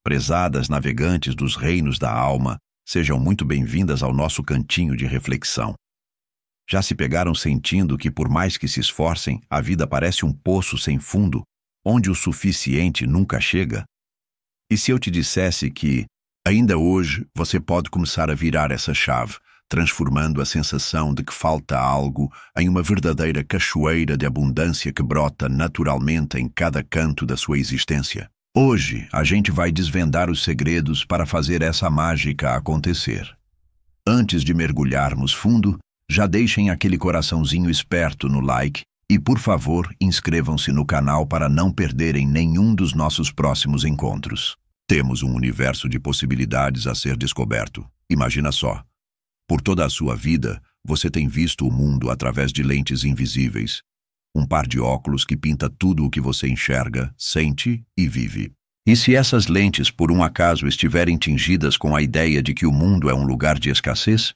Prezadas navegantes dos reinos da alma, sejam muito bem-vindas ao nosso cantinho de reflexão. Já se pegaram sentindo que, por mais que se esforcem, a vida parece um poço sem fundo, onde o suficiente nunca chega? E se eu te dissesse que, ainda hoje, você pode começar a virar essa chave, transformando a sensação de que falta algo em uma verdadeira cachoeira de abundância que brota naturalmente em cada canto da sua existência? Hoje, a gente vai desvendar os segredos para fazer essa mágica acontecer. Antes de mergulharmos fundo, já deixem aquele coraçãozinho esperto no like e, por favor, inscrevam-se no canal para não perderem nenhum dos nossos próximos encontros. Temos um universo de possibilidades a ser descoberto. Imagina só. Por toda a sua vida, você tem visto o mundo através de lentes invisíveis. Um par de óculos que pinta tudo o que você enxerga, sente e vive. E se essas lentes, por um acaso, estiverem tingidas com a ideia de que o mundo é um lugar de escassez?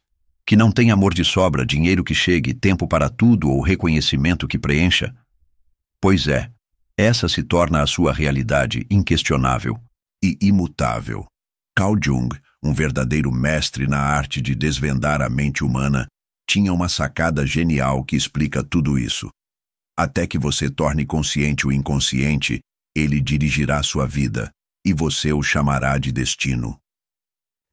Que não tem amor de sobra, dinheiro que chegue, tempo para tudo ou reconhecimento que preencha? Pois é, essa se torna a sua realidade inquestionável e imutável. Carl Jung, um verdadeiro mestre na arte de desvendar a mente humana, tinha uma sacada genial que explica tudo isso. Até que você torne consciente o inconsciente, ele dirigirá sua vida, e você o chamará de destino.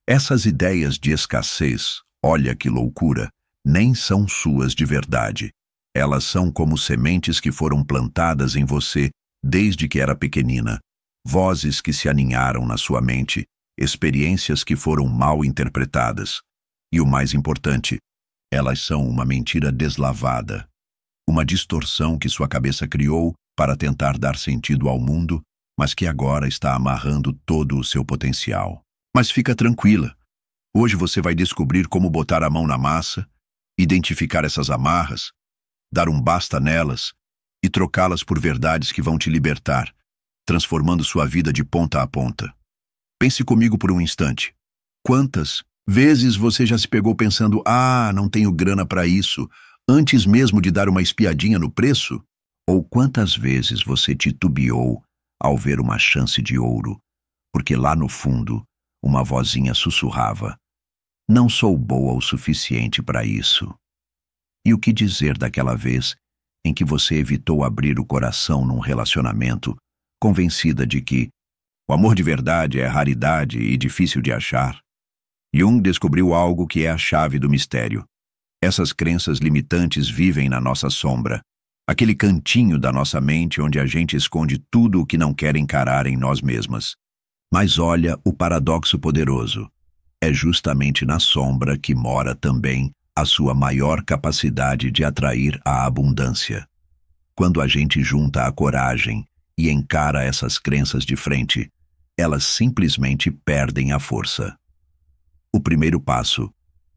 Essas ideias de escassez, olha que loucura, nem são suas de verdade. Elas são como sementes que foram plantadas em você desde que era pequenina, vozes que se aninharam na sua mente, experiências que foram mal interpretadas. E o mais importante, elas são uma mentira deslavada. Uma distorção que sua cabeça criou para tentar dar sentido ao mundo, mas que agora está amarrando todo o seu potencial. Mas fica tranquila. Hoje você vai descobrir como botar a mão na massa, identificar essas amarras, dar um basta nelas e trocá-las por verdades que vão te libertar, transformando sua vida de ponta a ponta. Pense comigo por um instante. Quantas vezes você já se pegou pensando, não tenho grana para isso, antes mesmo de dar uma espiadinha no preço? Ou quantas vezes você titubeou ao ver uma chance de ouro, porque lá no fundo uma vozinha sussurrava: não sou boa o suficiente para isso. E o que dizer daquela vez em que você evitou abrir o coração num relacionamento, convencida de que o amor de verdade é raridade e difícil de achar? Jung descobriu algo que é a chave do mistério. Essas crenças limitantes vivem na nossa sombra, aquele cantinho da nossa mente onde a gente esconde tudo o que não quer encarar em nós mesmas. Mas olha o paradoxo poderoso. É justamente na sombra que mora também a sua maior capacidade de atrair a abundância. Quando a gente junta a coragem e encara essas crenças de frente, elas simplesmente perdem a força. O primeiro passo,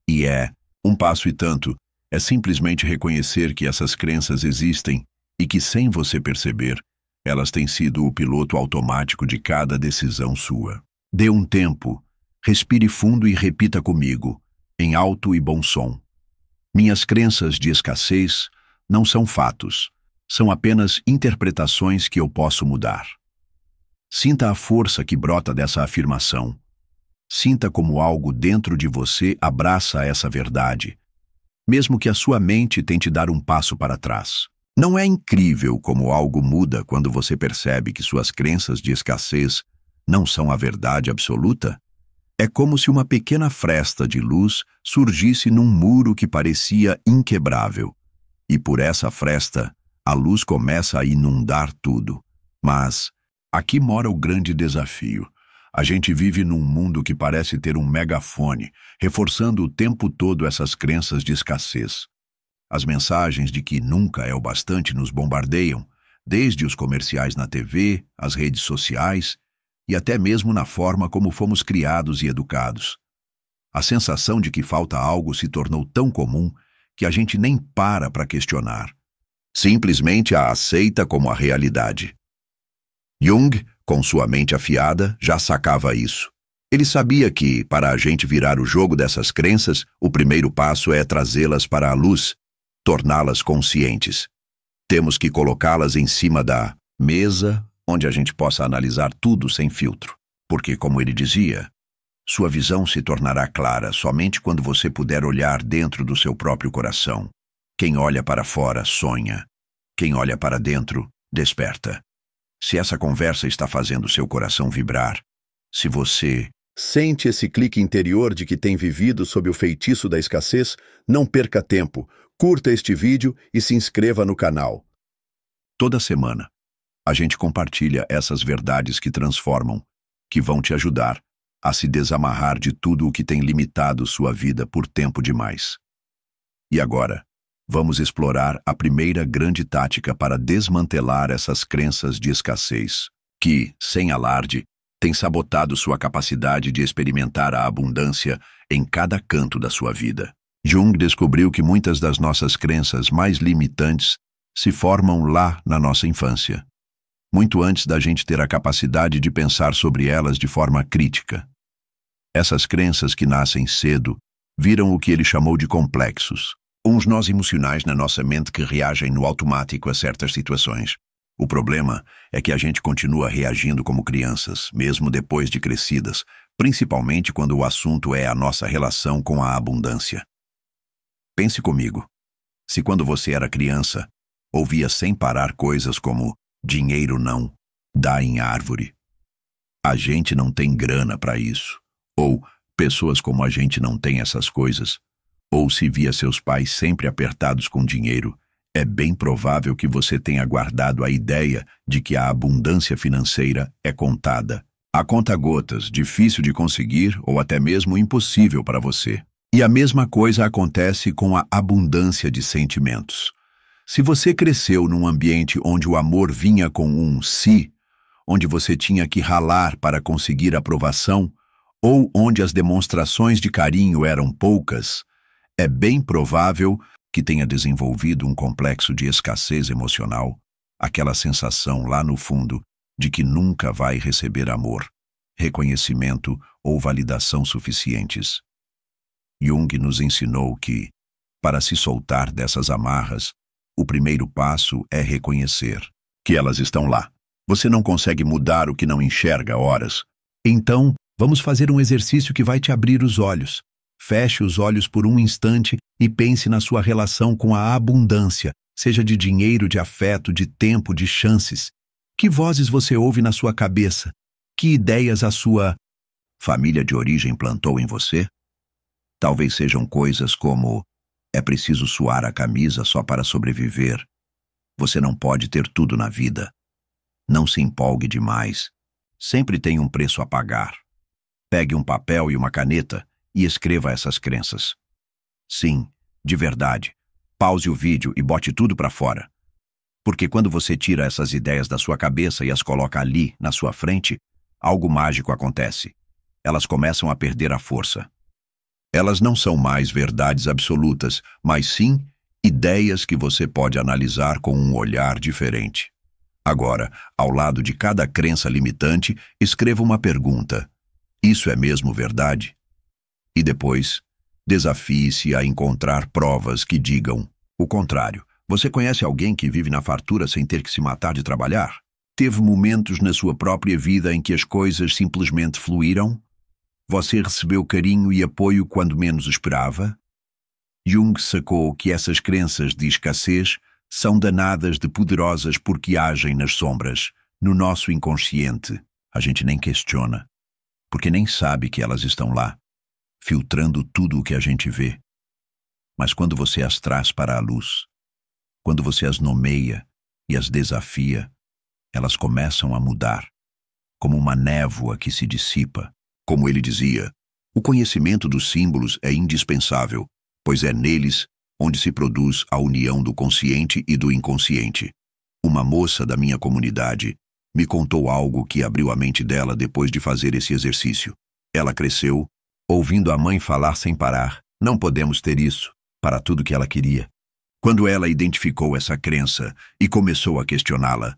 e é um passo e tanto, é simplesmente reconhecer que essas crenças existem e que, sem você perceber, elas têm sido o piloto automático de cada decisão sua. Dê um tempo, respire fundo e repita comigo, em alto e bom som. Minhas crenças de escassez não são fatos, são apenas interpretações que eu posso mudar. Sinta a força que brota dessa afirmação. Sinta como algo dentro de você abraça essa verdade, mesmo que a sua mente tente dar um passo para trás. Não é incrível como algo muda quando você percebe que suas crenças de escassez não são a verdade absoluta? É como se uma pequena fresta de luz surgisse num muro que parecia inquebrável. E por essa fresta, a luz começa a inundar tudo. Mas aqui mora o grande desafio. A gente vive num mundo que parece ter um megafone, reforçando o tempo todo essas crenças de escassez. As mensagens de que nunca é o bastante nos bombardeiam, desde os comerciais na TV, as redes sociais e até mesmo na forma como fomos criados e educados. A sensação de que falta algo se tornou tão comum que a gente nem para questionar. Simplesmente a aceita como a realidade. Jung, com sua mente afiada, já sacava isso. Ele sabia que, para a gente virar o jogo dessas crenças, o primeiro passo é trazê-las para a luz, torná-las conscientes. Temos que colocá-las em cima da mesa, onde a gente possa analisar tudo sem filtro. Porque, como ele dizia, sua visão se tornará clara somente quando você puder olhar dentro do seu próprio coração. Quem olha para fora sonha. Quem olha para dentro desperta. Se essa conversa está fazendo seu coração vibrar, se você sente esse clique interior de que tem vivido sob o feitiço da escassez, não perca tempo. Curta este vídeo e se inscreva no canal. Toda semana, a gente compartilha essas verdades que transformam, que vão te ajudar a se desamarrar de tudo o que tem limitado sua vida por tempo demais. E agora, vamos explorar a primeira grande tática para desmantelar essas crenças de escassez, que, sem alarde, tem sabotado sua capacidade de experimentar a abundância em cada canto da sua vida. Jung descobriu que muitas das nossas crenças mais limitantes se formam lá na nossa infância, muito antes da gente ter a capacidade de pensar sobre elas de forma crítica. Essas crenças que nascem cedo viram o que ele chamou de complexos, uns nós emocionais na nossa mente que reagem no automático a certas situações. O problema é que a gente continua reagindo como crianças, mesmo depois de crescidas, principalmente quando o assunto é a nossa relação com a abundância. Pense comigo. Se quando você era criança, ouvia sem parar coisas como dinheiro não dá em árvore, a gente não tem grana para isso, ou pessoas como a gente não tem essas coisas, ou se via seus pais sempre apertados com dinheiro, é bem provável que você tenha guardado a ideia de que a abundância financeira é contada. A conta-gotas, difícil de conseguir ou até mesmo impossível para você. E a mesma coisa acontece com a abundância de sentimentos. Se você cresceu num ambiente onde o amor vinha com um si, onde você tinha que ralar para conseguir aprovação, ou onde as demonstrações de carinho eram poucas, é bem provável que tenha desenvolvido um complexo de escassez emocional, aquela sensação lá no fundo de que nunca vai receber amor, reconhecimento ou validação suficientes. Jung nos ensinou que, para se soltar dessas amarras, o primeiro passo é reconhecer que elas estão lá. Você não consegue mudar o que não enxerga horas. Então, vamos fazer um exercício que vai te abrir os olhos. Feche os olhos por um instante e pense na sua relação com a abundância, seja de dinheiro, de afeto, de tempo, de chances. Que vozes você ouve na sua cabeça? Que ideias a sua família de origem plantou em você? Talvez sejam coisas como: é preciso suar a camisa só para sobreviver. Você não pode ter tudo na vida. Não se empolgue demais. Sempre tem um preço a pagar. Pegue um papel e uma caneta e escreva essas crenças. Sim, de verdade. Pause o vídeo e bote tudo para fora. Porque quando você tira essas ideias da sua cabeça e as coloca ali, na sua frente, algo mágico acontece. Elas começam a perder a força. Elas não são mais verdades absolutas, mas sim ideias que você pode analisar com um olhar diferente. Agora, ao lado de cada crença limitante, escreva uma pergunta: isso é mesmo verdade? E depois, desafie-se a encontrar provas que digam o contrário. Você conhece alguém que vive na fartura sem ter que se matar de trabalhar? Teve momentos na sua própria vida em que as coisas simplesmente fluíram? Você recebeu carinho e apoio quando menos esperava? Jung sacou que essas crenças de escassez são danadas de poderosas porque agem nas sombras, no nosso inconsciente. A gente nem questiona, porque nem sabe que elas estão lá, filtrando tudo o que a gente vê. Mas quando você as traz para a luz, quando você as nomeia e as desafia, elas começam a mudar, como uma névoa que se dissipa. Como ele dizia, o conhecimento dos símbolos é indispensável, pois é neles onde se produz a união do consciente e do inconsciente. Uma moça da minha comunidade me contou algo que abriu a mente dela depois de fazer esse exercício. Ela cresceu ouvindo a mãe falar sem parar: não podemos ter isso, para tudo que ela queria. Quando ela identificou essa crença e começou a questioná-la,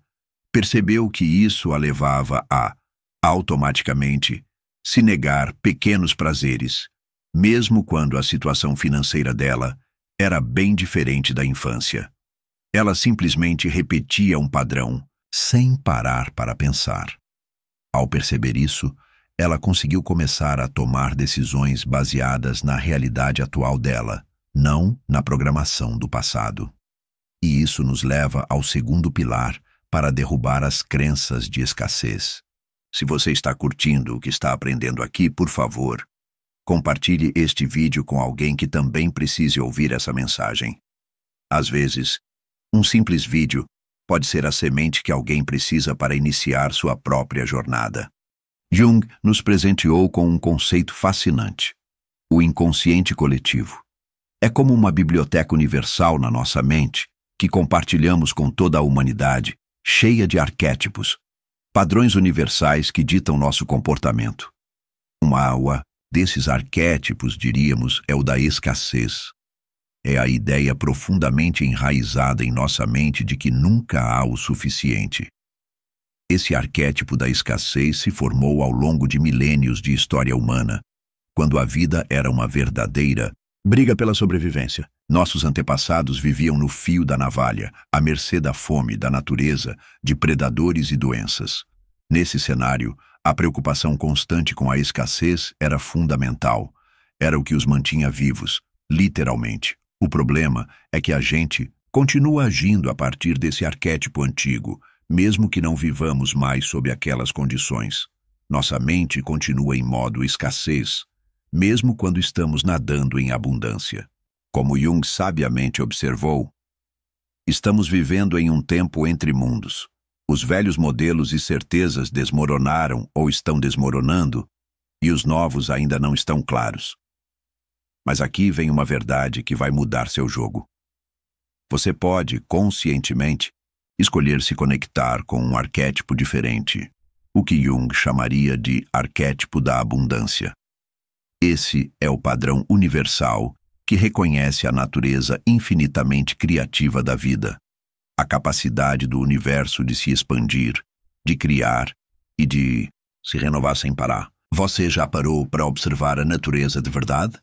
percebeu que isso a levava a, automaticamente, se negar pequenos prazeres, mesmo quando a situação financeira dela era bem diferente da infância. Ela simplesmente repetia um padrão, sem parar para pensar. Ao perceber isso, ela conseguiu começar a tomar decisões baseadas na realidade atual dela, não na programação do passado. E isso nos leva ao segundo pilar para derrubar as crenças de escassez. Se você está curtindo o que está aprendendo aqui, por favor, compartilhe este vídeo com alguém que também precise ouvir essa mensagem. Às vezes, um simples vídeo pode ser a semente que alguém precisa para iniciar sua própria jornada. Jung nos presenteou com um conceito fascinante: o inconsciente coletivo. É como uma biblioteca universal na nossa mente, que compartilhamos com toda a humanidade, cheia de arquétipos, padrões universais que ditam nosso comportamento. Uma aula desses arquétipos, diríamos, é o da escassez. É a ideia profundamente enraizada em nossa mente de que nunca há o suficiente. Esse arquétipo da escassez se formou ao longo de milênios de história humana, quando a vida era uma verdadeira briga pela sobrevivência. Nossos antepassados viviam no fio da navalha, à mercê da fome, da natureza, de predadores e doenças. Nesse cenário, a preocupação constante com a escassez era fundamental. Era o que os mantinha vivos, literalmente. O problema é que a gente continua agindo a partir desse arquétipo antigo, mesmo que não vivamos mais sob aquelas condições. Nossa mente continua em modo escassez, mesmo quando estamos nadando em abundância. Como Jung sabiamente observou, estamos vivendo em um tempo entre mundos. Os velhos modelos e certezas desmoronaram ou estão desmoronando, e os novos ainda não estão claros. Mas aqui vem uma verdade que vai mudar seu jogo. Você pode, conscientemente, escolher se conectar com um arquétipo diferente, o que Jung chamaria de arquétipo da abundância. Esse é o padrão universal que reconhece a natureza infinitamente criativa da vida, a capacidade do universo de se expandir, de criar e de se renovar sem parar. Você já parou para observar a natureza de verdade?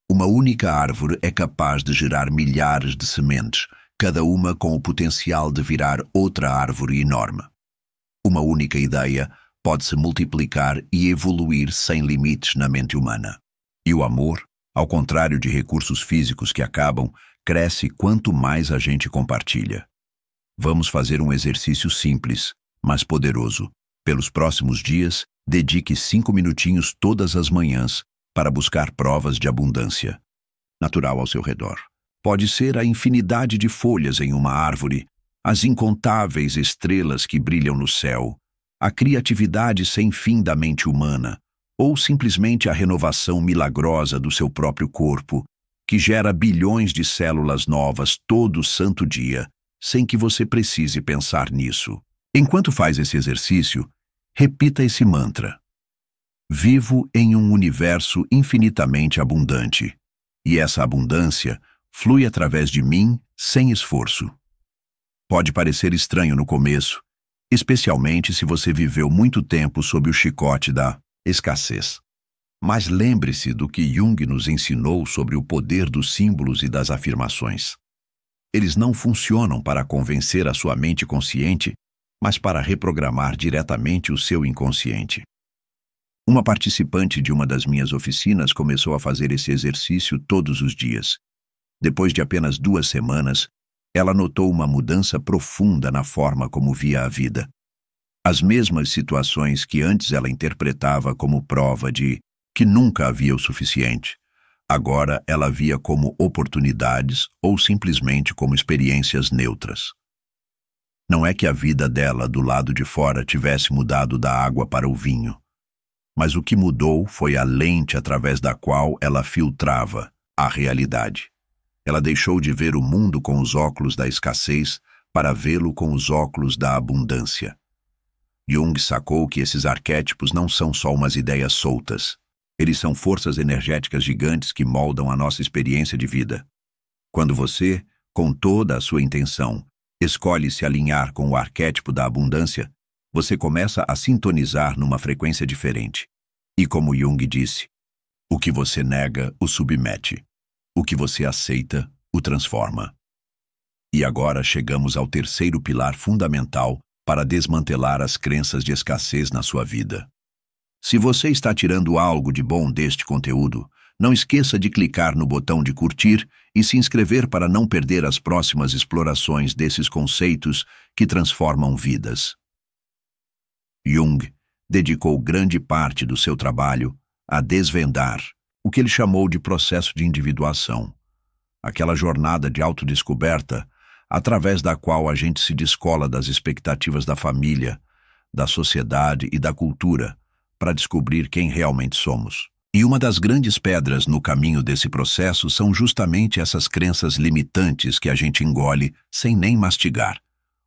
Uma única árvore é capaz de gerar milhares de sementes, cada uma com o potencial de virar outra árvore enorme. Uma única ideia pode se multiplicar e evoluir sem limites na mente humana. E o amor, ao contrário de recursos físicos que acabam, cresce quanto mais a gente compartilha. Vamos fazer um exercício simples, mas poderoso. Pelos próximos dias, dedique 5 minutinhos todas as manhãs para buscar provas de abundância natural ao seu redor. Pode ser a infinidade de folhas em uma árvore, as incontáveis estrelas que brilham no céu, a criatividade sem fim da mente humana, ou simplesmente a renovação milagrosa do seu próprio corpo, que gera bilhões de células novas todo santo dia, sem que você precise pensar nisso. Enquanto faz esse exercício, repita esse mantra: vivo em um universo infinitamente abundante, e essa abundância flui através de mim sem esforço. Pode parecer estranho no começo, especialmente se você viveu muito tempo sob o chicote da escassez. Mas lembre-se do que Jung nos ensinou sobre o poder dos símbolos e das afirmações. Eles não funcionam para convencer a sua mente consciente, mas para reprogramar diretamente o seu inconsciente. Uma participante de uma das minhas oficinas começou a fazer esse exercício todos os dias. Depois de apenas 2 semanas, ela notou uma mudança profunda na forma como via a vida. As mesmas situações que antes ela interpretava como prova de que nunca havia o suficiente, agora ela via como oportunidades ou simplesmente como experiências neutras. Não é que a vida dela do lado de fora tivesse mudado da água para o vinho, mas o que mudou foi a lente através da qual ela filtrava a realidade. Ela deixou de ver o mundo com os óculos da escassez para vê-lo com os óculos da abundância. Jung sacou que esses arquétipos não são só umas ideias soltas. Eles são forças energéticas gigantes que moldam a nossa experiência de vida. Quando você, com toda a sua intenção, escolhe se alinhar com o arquétipo da abundância, você começa a sintonizar numa frequência diferente. E como Jung disse, o que você nega o submete. O que você aceita o transforma. E agora chegamos ao terceiro pilar fundamental para desmantelar as crenças de escassez na sua vida. Se você está tirando algo de bom deste conteúdo, não esqueça de clicar no botão de curtir e se inscrever para não perder as próximas explorações desses conceitos que transformam vidas. Jung dedicou grande parte do seu trabalho a desvendar o que ele chamou de processo de individuação, aquela jornada de autodescoberta através da qual a gente se descola das expectativas da família, da sociedade e da cultura para descobrir quem realmente somos. E uma das grandes pedras no caminho desse processo são justamente essas crenças limitantes que a gente engole sem nem mastigar.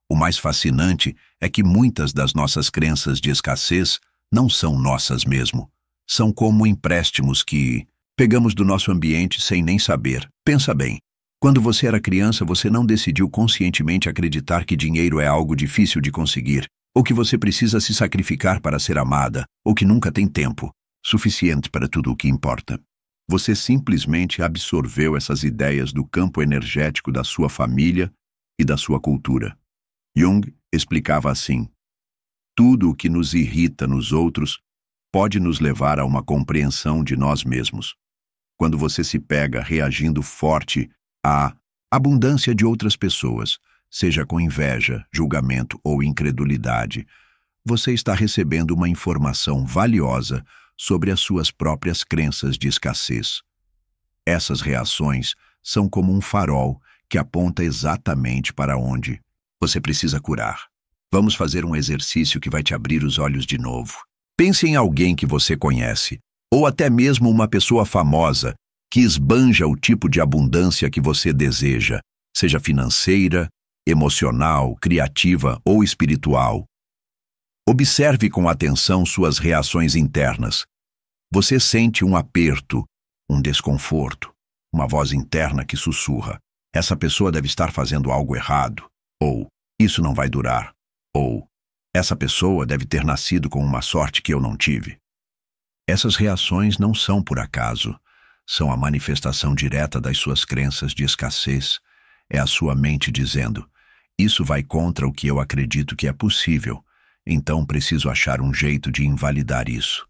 O mais fascinante é que muitas das nossas crenças de escassez não são nossas mesmo. São como empréstimos que pegamos do nosso ambiente sem nem saber. Pensa bem, quando você era criança, você não decidiu conscientemente acreditar que dinheiro é algo difícil de conseguir, ou que você precisa se sacrificar para ser amada, ou que nunca tem tempo suficiente para tudo o que importa. Você simplesmente absorveu essas ideias do campo energético da sua família e da sua cultura. Jung explicava assim: tudo o que nos irrita nos outros pode nos levar a uma compreensão de nós mesmos. Quando você se pega reagindo forte à abundância de outras pessoas, seja com inveja, julgamento ou incredulidade, você está recebendo uma informação valiosa sobre as suas próprias crenças de escassez. Essas reações são como um farol que aponta exatamente para onde você precisa curar. Vamos fazer um exercício que vai te abrir os olhos de novo. Pense em alguém que você conhece, ou até mesmo uma pessoa famosa que esbanja o tipo de abundância que você deseja, seja financeira, emocional, criativa ou espiritual. Observe com atenção suas reações internas. Você sente um aperto, um desconforto, uma voz interna que sussurra: essa pessoa deve estar fazendo algo errado, ou isso não vai durar, ou essa pessoa deve ter nascido com uma sorte que eu não tive. Essas reações não são por acaso, são a manifestação direta das suas crenças de escassez. É a sua mente dizendo: isso vai contra o que eu acredito que é possível, então preciso achar um jeito de invalidar isso.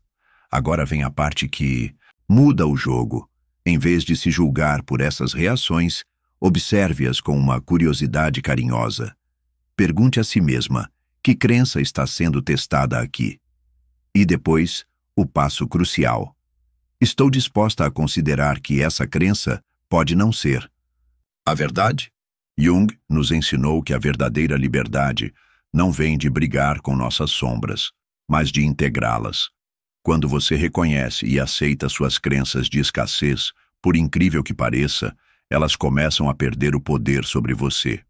Agora vem a parte que muda o jogo. Em vez de se julgar por essas reações, observe-as com uma curiosidade carinhosa. Pergunte a si mesma: que crença está sendo testada aqui? E depois, o passo crucial: estou disposta a considerar que essa crença pode não ser a verdade? Jung nos ensinou que a verdadeira liberdade não vem de brigar com nossas sombras, mas de integrá-las. Quando você reconhece e aceita suas crenças de escassez, por incrível que pareça, elas começam a perder o poder sobre você.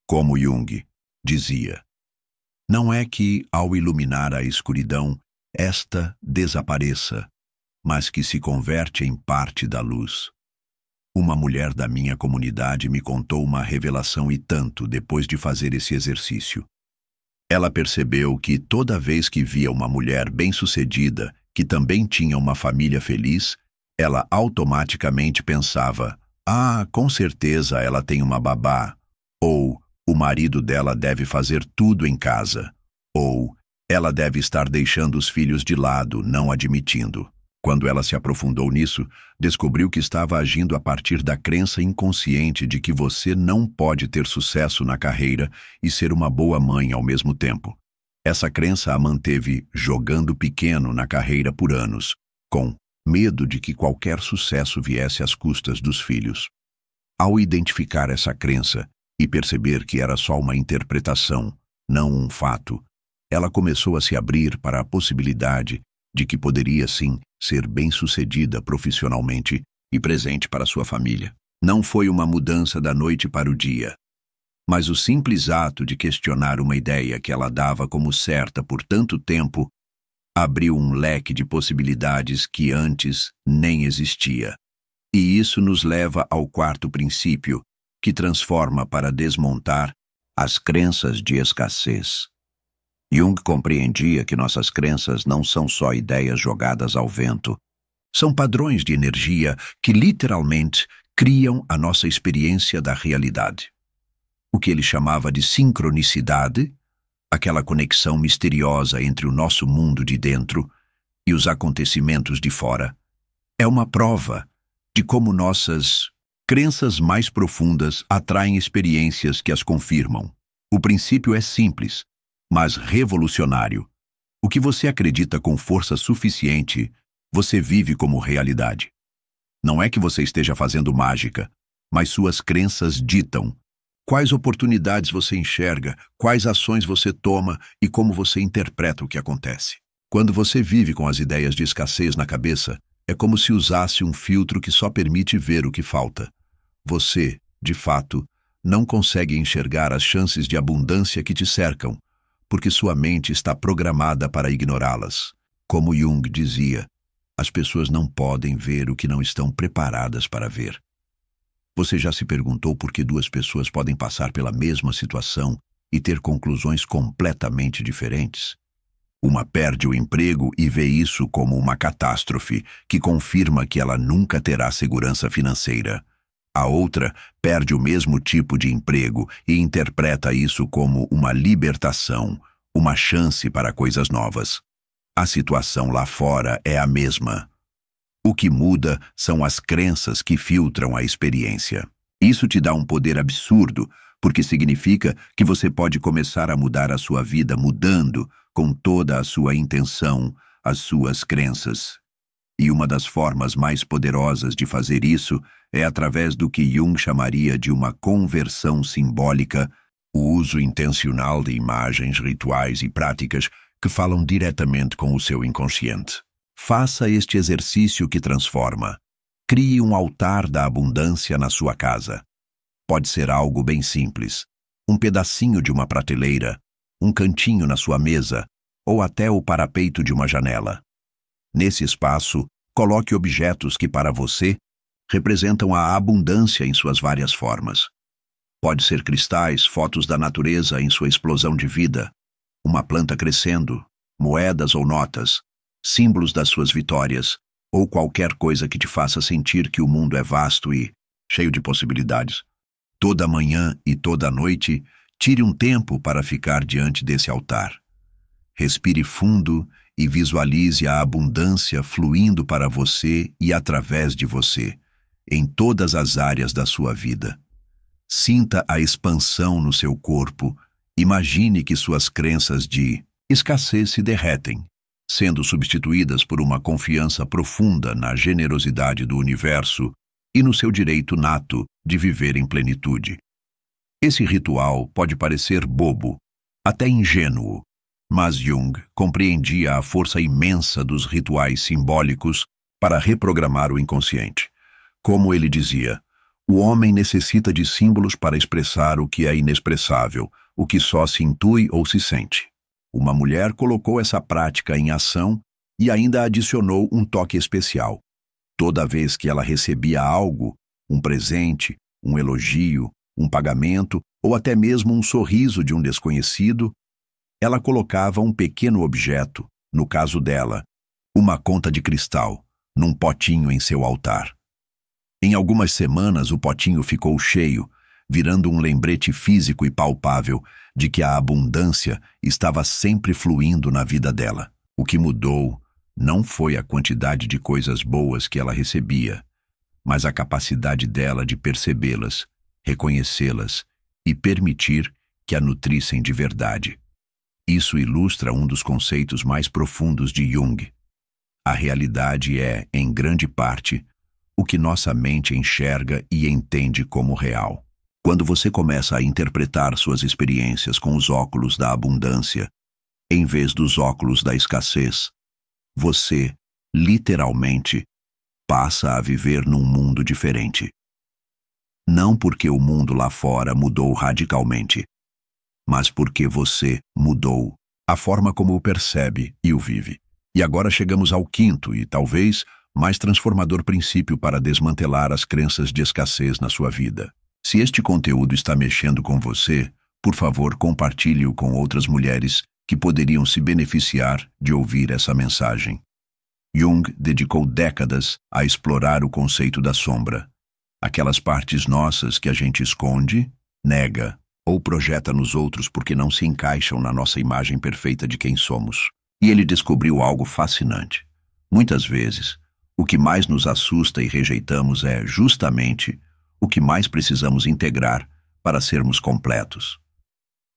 Como Jung dizia: não é que, ao iluminar a escuridão, esta desapareça, mas que se converte em parte da luz. Uma mulher da minha comunidade me contou uma revelação e tanto depois de fazer esse exercício. Ela percebeu que toda vez que via uma mulher bem-sucedida, que também tinha uma família feliz, ela automaticamente pensava: ah, com certeza ela tem uma babá, ou o marido dela deve fazer tudo em casa, ou ela deve estar deixando os filhos de lado, não admitindo. Quando ela se aprofundou nisso, descobriu que estava agindo a partir da crença inconsciente de que você não pode ter sucesso na carreira e ser uma boa mãe ao mesmo tempo. Essa crença a manteve jogando pequeno na carreira por anos, com medo de que qualquer sucesso viesse às custas dos filhos. Ao identificar essa crença e perceber que era só uma interpretação, não um fato, ela começou a se abrir para a possibilidade de que poderia sim ser bem-sucedida profissionalmente e presente para sua família. Não foi uma mudança da noite para o dia, mas o simples ato de questionar uma ideia que ela dava como certa por tanto tempo abriu um leque de possibilidades que antes nem existia. E isso nos leva ao quarto princípio, que transforma para desmontar as crenças de escassez. Jung compreendia que nossas crenças não são só ideias jogadas ao vento. São padrões de energia que literalmente criam a nossa experiência da realidade. O que ele chamava de sincronicidade, aquela conexão misteriosa entre o nosso mundo de dentro e os acontecimentos de fora. É uma prova de como nossas crenças mais profundas atraem experiências que as confirmam. O princípio é simples, mas revolucionário. O que você acredita com força suficiente, você vive como realidade. Não é que você esteja fazendo mágica, mas suas crenças ditam quais oportunidades você enxerga, quais ações você toma e como você interpreta o que acontece. Quando você vive com as ideias de escassez na cabeça, é como se usasse um filtro que só permite ver o que falta. Você, de fato, não consegue enxergar as chances de abundância que te cercam, porque sua mente está programada para ignorá-las. Como Jung dizia, as pessoas não podem ver o que não estão preparadas para ver. Você já se perguntou por que duas pessoas podem passar pela mesma situação e ter conclusões completamente diferentes? Uma perde o emprego e vê isso como uma catástrofe, que confirma que ela nunca terá segurança financeira. A outra perde o mesmo tipo de emprego e interpreta isso como uma libertação, uma chance para coisas novas. A situação lá fora é a mesma. O que muda são as crenças que filtram a experiência. Isso te dá um poder absurdo, porque significa que você pode começar a mudar a sua vida mudando, com toda a sua intenção, as suas crenças. E uma das formas mais poderosas de fazer isso é através do que Jung chamaria de uma conversão simbólica, o uso intencional de imagens, rituais e práticas que falam diretamente com o seu inconsciente. Faça este exercício que transforma. Crie um altar da abundância na sua casa. Pode ser algo bem simples, um pedacinho de uma prateleira, um cantinho na sua mesa ou até o parapeito de uma janela. Nesse espaço, coloque objetos que para você representam a abundância em suas várias formas. Pode ser cristais, fotos da natureza em sua explosão de vida, uma planta crescendo, moedas ou notas, símbolos das suas vitórias, ou qualquer coisa que te faça sentir que o mundo é vasto e cheio de possibilidades. Toda manhã e toda noite, tire um tempo para ficar diante desse altar. Respire fundo e visualize a abundância fluindo para você e através de você, em todas as áreas da sua vida. Sinta a expansão no seu corpo. Imagine que suas crenças de escassez se derretem, sendo substituídas por uma confiança profunda na generosidade do universo e no seu direito nato de viver em plenitude. Esse ritual pode parecer bobo, até ingênuo, mas Jung compreendia a força imensa dos rituais simbólicos para reprogramar o inconsciente. Como ele dizia, o homem necessita de símbolos para expressar o que é inexpressável, o que só se intui ou se sente. Uma mulher colocou essa prática em ação e ainda adicionou um toque especial. Toda vez que ela recebia algo, um presente, um elogio, um pagamento ou até mesmo um sorriso de um desconhecido, ela colocava um pequeno objeto, no caso dela, uma conta de cristal, num potinho em seu altar. Em algumas semanas o potinho ficou cheio, virando um lembrete físico e palpável de que a abundância estava sempre fluindo na vida dela. O que mudou não foi a quantidade de coisas boas que ela recebia, mas a capacidade dela de percebê-las, reconhecê-las e permitir que a nutrissem de verdade. Isso ilustra um dos conceitos mais profundos de Jung. A realidade é, em grande parte, o que nossa mente enxerga e entende como real. Quando você começa a interpretar suas experiências com os óculos da abundância, em vez dos óculos da escassez, você, literalmente, passa a viver num mundo diferente. Não porque o mundo lá fora mudou radicalmente, mas porque você mudou a forma como o percebe e o vive. E agora chegamos ao quinto e, talvez, mais transformador princípio para desmantelar as crenças de escassez na sua vida. Se este conteúdo está mexendo com você, por favor, compartilhe-o com outras mulheres que poderiam se beneficiar de ouvir essa mensagem. Jung dedicou décadas a explorar o conceito da sombra, aquelas partes nossas que a gente esconde, nega ou projeta nos outros porque não se encaixam na nossa imagem perfeita de quem somos. E ele descobriu algo fascinante. Muitas vezes, o que mais nos assusta e rejeitamos é justamente o que mais precisamos integrar para sermos completos.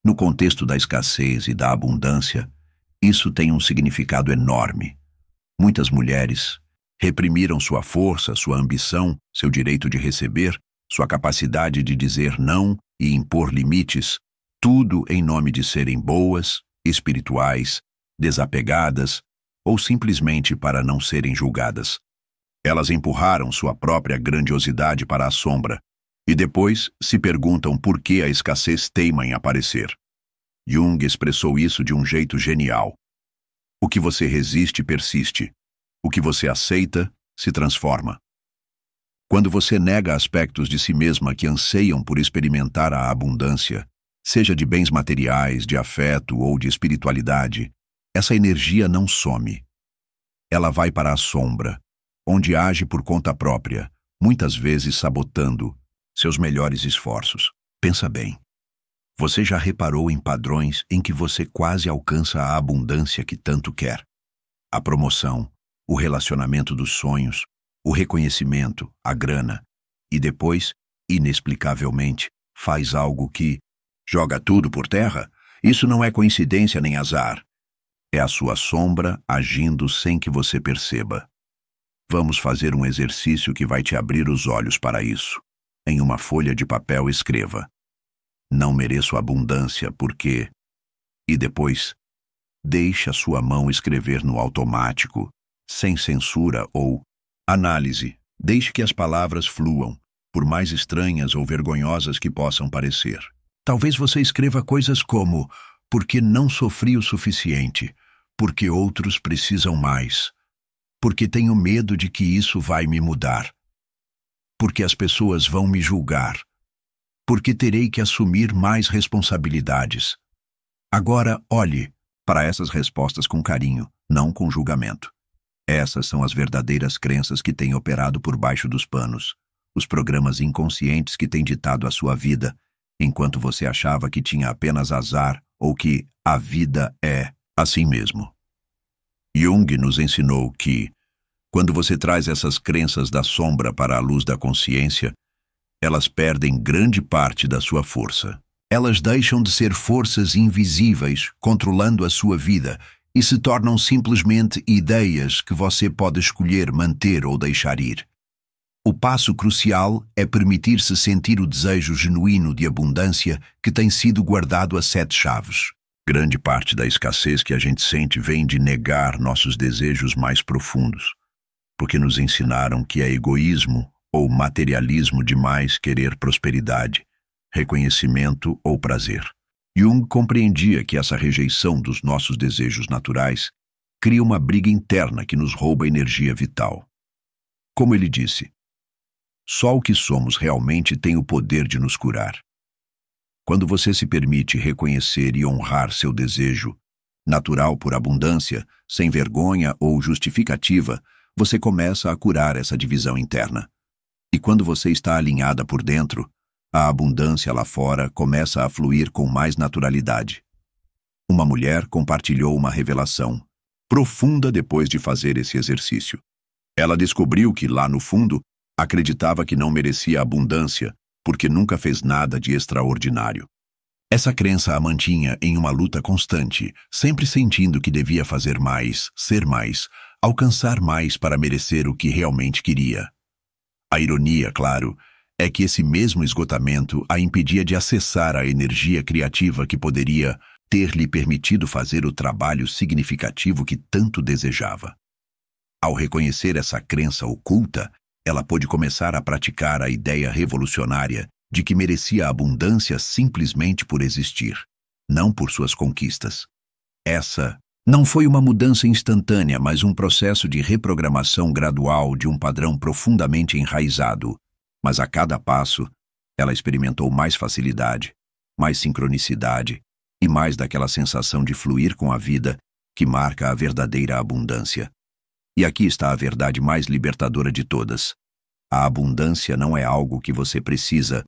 No contexto da escassez e da abundância, isso tem um significado enorme. Muitas mulheres reprimiram sua força, sua ambição, seu direito de receber, sua capacidade de dizer não e impor limites, tudo em nome de serem boas, espirituais, desapegadas ou simplesmente para não serem julgadas. Elas empurraram sua própria grandiosidade para a sombra e depois se perguntam por que a escassez teima em aparecer. Jung expressou isso de um jeito genial. O que você resiste persiste. O que você aceita se transforma. Quando você nega aspectos de si mesma que anseiam por experimentar a abundância, seja de bens materiais, de afeto ou de espiritualidade, essa energia não some. Ela vai para a sombra, onde age por conta própria, muitas vezes sabotando seus melhores esforços. Pensa bem. Você já reparou em padrões em que você quase alcança a abundância que tanto quer? A promoção, o relacionamento dos sonhos, o reconhecimento, a grana, e depois, inexplicavelmente, faz algo que joga tudo por terra? Isso não é coincidência nem azar. É a sua sombra agindo sem que você perceba. Vamos fazer um exercício que vai te abrir os olhos para isso. Em uma folha de papel escreva: não mereço abundância porque... E depois, deixe a sua mão escrever no automático, sem censura ou análise. Deixe que as palavras fluam, por mais estranhas ou vergonhosas que possam parecer. Talvez você escreva coisas como: porque não sofri o suficiente, porque outros precisam mais, porque tenho medo de que isso vai me mudar, porque as pessoas vão me julgar, porque terei que assumir mais responsabilidades. Agora, olhe para essas respostas com carinho, não com julgamento. Essas são as verdadeiras crenças que têm operado por baixo dos panos, os programas inconscientes que têm ditado a sua vida, enquanto você achava que tinha apenas azar ou que a vida é assim mesmo. Jung nos ensinou que, quando você traz essas crenças da sombra para a luz da consciência, elas perdem grande parte da sua força. Elas deixam de ser forças invisíveis controlando a sua vida e se tornam simplesmente ideias que você pode escolher manter ou deixar ir. O passo crucial é permitir-se sentir o desejo genuíno de abundância que tem sido guardado a 7 chaves. Grande parte da escassez que a gente sente vem de negar nossos desejos mais profundos, porque nos ensinaram que é egoísmo ou materialismo demais querer prosperidade, reconhecimento ou prazer. Jung compreendia que essa rejeição dos nossos desejos naturais cria uma briga interna que nos rouba energia vital. Como ele disse, só o que somos realmente tem o poder de nos curar. Quando você se permite reconhecer e honrar seu desejo natural por abundância, sem vergonha ou justificativa, você começa a curar essa divisão interna. E quando você está alinhada por dentro, a abundância lá fora começa a fluir com mais naturalidade. Uma mulher compartilhou uma revelação profunda depois de fazer esse exercício. Ela descobriu que, lá no fundo, acreditava que não merecia abundância porque nunca fez nada de extraordinário. Essa crença a mantinha em uma luta constante, sempre sentindo que devia fazer mais, ser mais, alcançar mais para merecer o que realmente queria. A ironia, claro, é que esse mesmo esgotamento a impedia de acessar a energia criativa que poderia ter lhe permitido fazer o trabalho significativo que tanto desejava. Ao reconhecer essa crença oculta, ela pôde começar a praticar a ideia revolucionária de que merecia abundância simplesmente por existir, não por suas conquistas. Essa não foi uma mudança instantânea, mas um processo de reprogramação gradual de um padrão profundamente enraizado. Mas a cada passo, ela experimentou mais facilidade, mais sincronicidade e mais daquela sensação de fluir com a vida que marca a verdadeira abundância. E aqui está a verdade mais libertadora de todas. A abundância não é algo que você precisa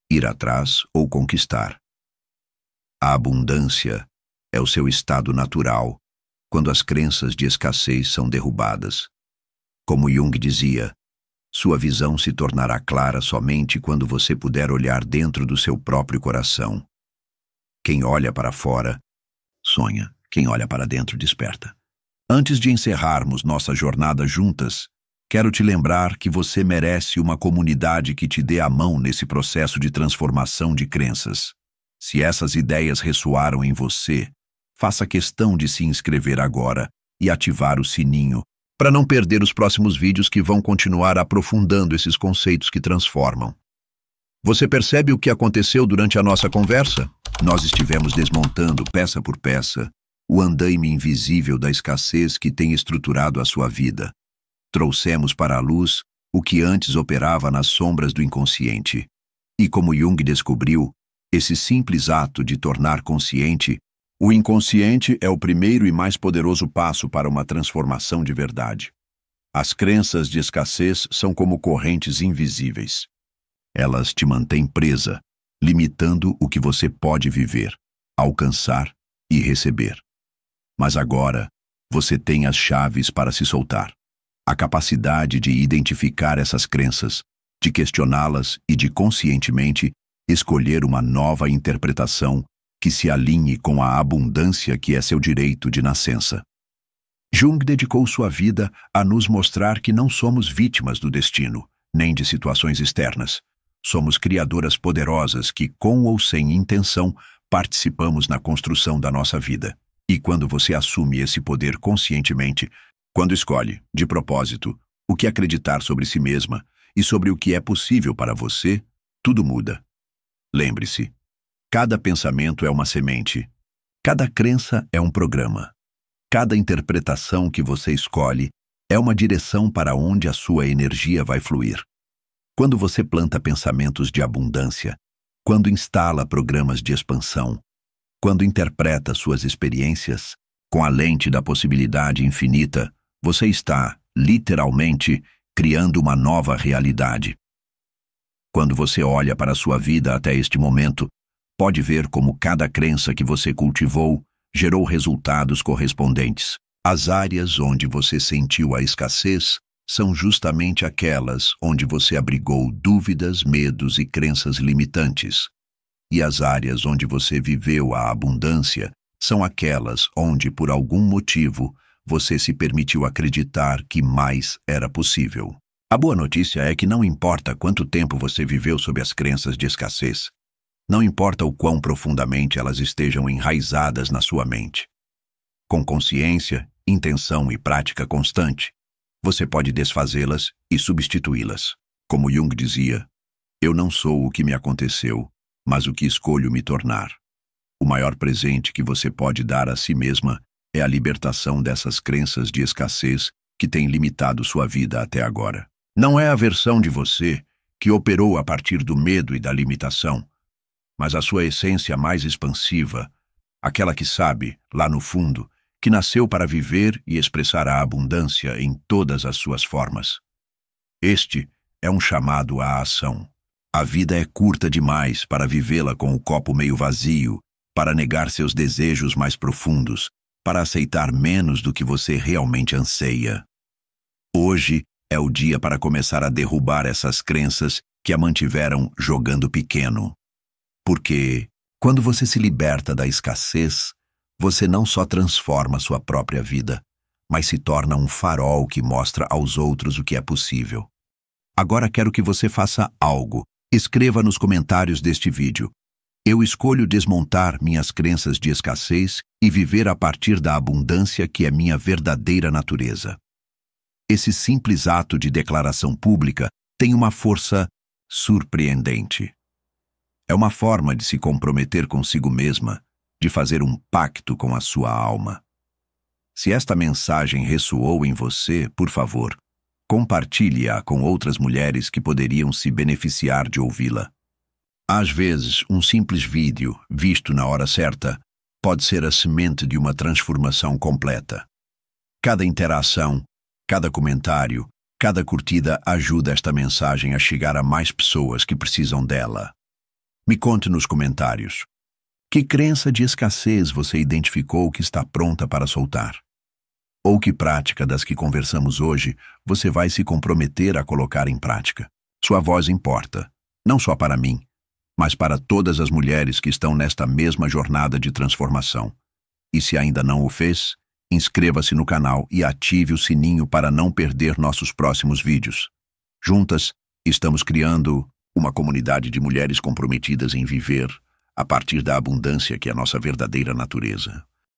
ir atrás ou conquistar. A abundância é o seu estado natural, quando as crenças de escassez são derrubadas. Como Jung dizia, sua visão se tornará clara somente quando você puder olhar dentro do seu próprio coração. Quem olha para fora, sonha. Quem olha para dentro, desperta. Antes de encerrarmos nossa jornada juntas, quero te lembrar que você merece uma comunidade que te dê a mão nesse processo de transformação de crenças. Se essas ideias ressoaram em você, faça questão de se inscrever agora e ativar o sininho para não perder os próximos vídeos que vão continuar aprofundando esses conceitos que transformam. Você percebe o que aconteceu durante a nossa conversa? Nós estivemos desmontando, peça por peça, o andaime invisível da escassez que tem estruturado a sua vida. Trouxemos para a luz o que antes operava nas sombras do inconsciente. E como Jung descobriu, esse simples ato de tornar consciente, o inconsciente é o primeiro e mais poderoso passo para uma transformação de verdade. As crenças de escassez são como correntes invisíveis. Elas te mantêm presa, limitando o que você pode viver, alcançar e receber. Mas agora, você tem as chaves para se soltar. A capacidade de identificar essas crenças, de questioná-las e de conscientemente escolher uma nova interpretação que se alinhe com a abundância que é seu direito de nascença. Jung dedicou sua vida a nos mostrar que não somos vítimas do destino, nem de situações externas. Somos criadoras poderosas que, com ou sem intenção, participamos na construção da nossa vida. E quando você assume esse poder conscientemente, quando escolhe, de propósito, o que acreditar sobre si mesma e sobre o que é possível para você, tudo muda. Lembre-se, cada pensamento é uma semente, cada crença é um programa, cada interpretação que você escolhe é uma direção para onde a sua energia vai fluir. Quando você planta pensamentos de abundância, quando instala programas de expansão, quando interpreta suas experiências com a lente da possibilidade infinita, você está, literalmente, criando uma nova realidade. Quando você olha para a sua vida até este momento, pode ver como cada crença que você cultivou gerou resultados correspondentes. As áreas onde você sentiu a escassez são justamente aquelas onde você abrigou dúvidas, medos e crenças limitantes. E as áreas onde você viveu a abundância são aquelas onde, por algum motivo, você se permitiu acreditar que mais era possível. A boa notícia é que não importa quanto tempo você viveu sob as crenças de escassez, não importa o quão profundamente elas estejam enraizadas na sua mente. Com consciência, intenção e prática constante, você pode desfazê-las e substituí-las. Como Jung dizia, eu não sou o que me aconteceu, mas o que escolho me tornar. O maior presente que você pode dar a si mesma é a libertação dessas crenças de escassez que têm limitado sua vida até agora. Não é a versão de você que operou a partir do medo e da limitação, mas a sua essência mais expansiva, aquela que sabe, lá no fundo, que nasceu para viver e expressar a abundância em todas as suas formas. Este é um chamado à ação. A vida é curta demais para vivê-la com o copo meio vazio, para negar seus desejos mais profundos, para aceitar menos do que você realmente anseia. Hoje é o dia para começar a derrubar essas crenças que a mantiveram jogando pequeno. Porque, quando você se liberta da escassez, você não só transforma sua própria vida, mas se torna um farol que mostra aos outros o que é possível. Agora quero que você faça algo. Escreva nos comentários deste vídeo: eu escolho desmontar minhas crenças de escassez e viver a partir da abundância que é minha verdadeira natureza. Esse simples ato de declaração pública tem uma força surpreendente. É uma forma de se comprometer consigo mesma, de fazer um pacto com a sua alma. Se esta mensagem ressoou em você, por favor, compartilhe-a com outras mulheres que poderiam se beneficiar de ouvi-la. Às vezes, um simples vídeo, visto na hora certa, pode ser a semente de uma transformação completa. Cada interação, cada comentário, cada curtida ajuda esta mensagem a chegar a mais pessoas que precisam dela. Me conte nos comentários: que crença de escassez você identificou que está pronta para soltar? Ou que prática das que conversamos hoje você vai se comprometer a colocar em prática? Sua voz importa, não só para mim, mas para todas as mulheres que estão nesta mesma jornada de transformação. E se ainda não o fez, inscreva-se no canal e ative o sininho para não perder nossos próximos vídeos. Juntas, estamos criando uma comunidade de mulheres comprometidas em viver a partir da abundância que é nossa verdadeira natureza.